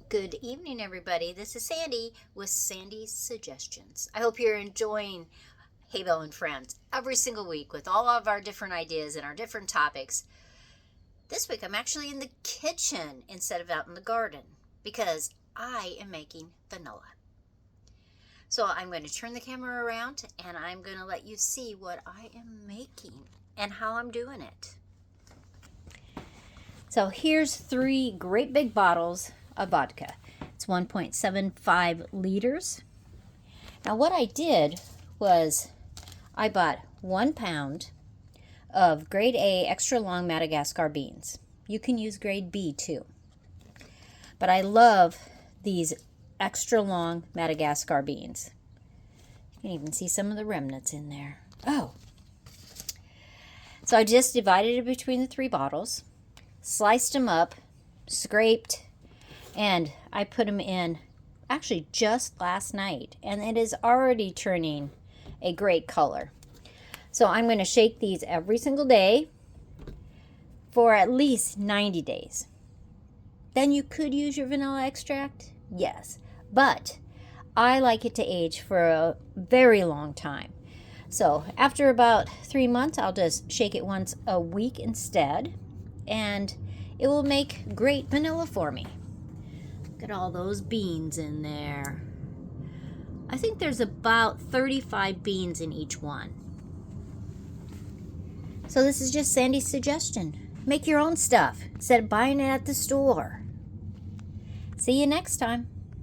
Good evening, everybody. This is Sandy with Sandy's Suggestions. I hope you're enjoying Hey Belle and Friends every single week with all of our different ideas and our different topics. This week I'm actually in the kitchen instead of out in the garden because I am making vanilla. So I'm going to turn the camera around and I'm going to let you see what I am making and how I'm doing it. So here's 3 great big bottles of vodka. It's 1.75 liters. Now what I did was I bought 1 pound of grade A extra long Madagascar beans. You can use grade B too. But I love these extra long Madagascar beans. You can even see some of the remnants in there. Oh. So I just divided it between the 3 bottles, sliced them up, scraped, and I put them in actually just last night, and it is already turning a great color. So I'm going to shake these every single day for at least 90 days. Then you could use your vanilla extract, yes, but I like it to age for a very long time. So after about 3 months, I'll just shake it once a week instead, and it will make great vanilla for me. Look at all those beans in there. I think there's about 35 beans in each one. So this is just Sandy's suggestion. Make your own stuff instead of buying it at the store. See you next time.